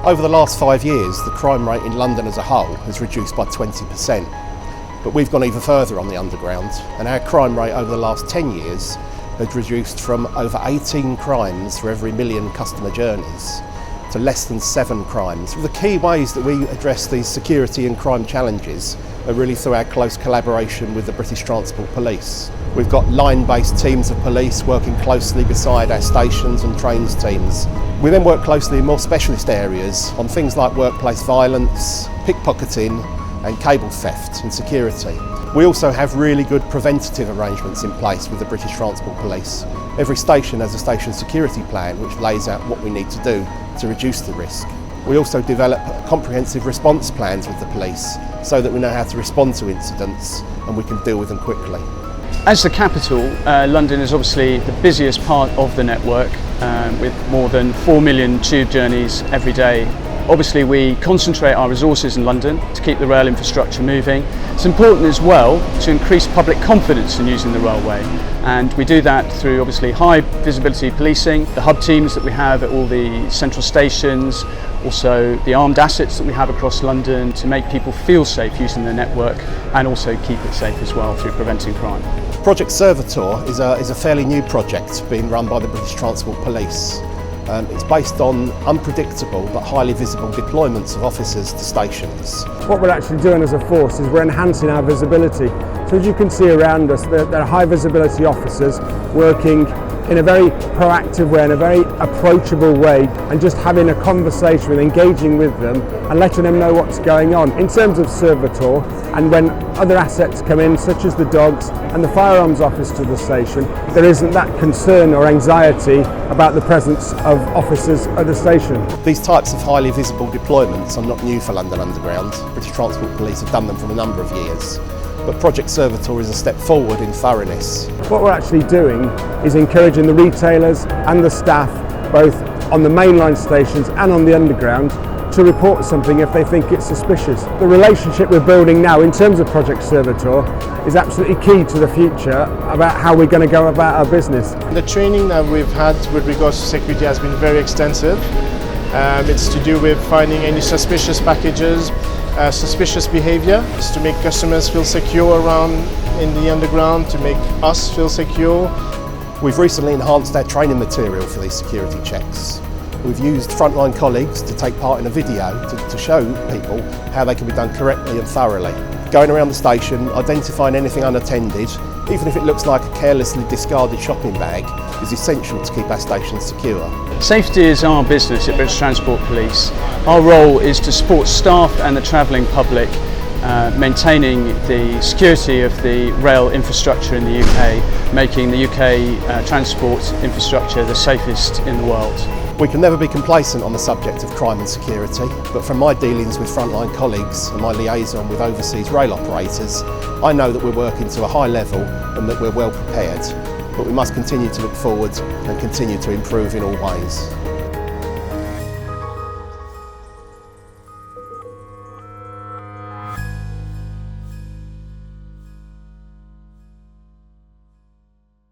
Over the last 5 years, the crime rate in London as a whole has reduced by 20%. But we've gone even further on the underground, and our crime rate over the last 10 years has reduced from over 18 crimes for every million customer journeys to less than 7 crimes. The key ways that we address these security and crime challenges are really through our close collaboration with the British Transport Police. We've got line-based teams of police working closely beside our stations and trains teams. We then work closely in more specialist areas on things like workplace violence, pickpocketing and cable theft and security. We also have really good preventative arrangements in place with the British Transport Police. Every station has a station security plan which lays out what we need to do to reduce the risk. We also develop comprehensive response plans with the police so that we know how to respond to incidents and we can deal with them quickly. As the capital, London is obviously the busiest part of the network with more than 4 million tube journeys every day. Obviously we concentrate our resources in London to keep the rail infrastructure moving. It's important as well to increase public confidence in using the railway, and we do that through obviously high visibility policing, the hub teams that we have at all the central stations, also the armed assets that we have across London to make people feel safe using the network and also keep it safe as well through preventing crime. Project Servator is a fairly new project being run by the British Transport Police. It's based on unpredictable but highly visible deployments of officers to stations. What we're actually doing as a force is we're enhancing our visibility. So as you can see around us, there are high visibility officers working in a very proactive way, in a very approachable way, and just having a conversation and engaging with them and letting them know what's going on. In terms of Servator, and when other assets come in, such as the dogs and the firearms office to the station, there isn't that concern or anxiety about the presence of officers at the station. These types of highly visible deployments are not new for London Underground. British Transport Police have done them for a number of years. But Project Servator is a step forward in thoroughness. What we're actually doing is encouraging the retailers and the staff, both on the mainline stations and on the underground, to report something if they think it's suspicious. The relationship we're building now in terms of Project Servator is absolutely key to the future about how we're going to go about our business. The training that we've had with regards to security has been very extensive. It's to do with finding any suspicious packages, suspicious behavior. It's to make customers feel secure around in the underground, to make us feel secure. We've recently enhanced our training material for these security checks. We've used frontline colleagues to take part in a video to show people how they can be done correctly and thoroughly. Going around the station, identifying anything unattended, even if it looks like a carelessly discarded shopping bag, is essential to keep our stations secure. Safety is our business at British Transport Police. Our role is to support staff and the travelling public, maintaining the security of the rail infrastructure in the UK, making the UK transport infrastructure the safest in the world. We can never be complacent on the subject of crime and security, but from my dealings with frontline colleagues and my liaison with overseas rail operators, I know that we're working to a high level and that we're well prepared. But we must continue to look forward and continue to improve in all ways.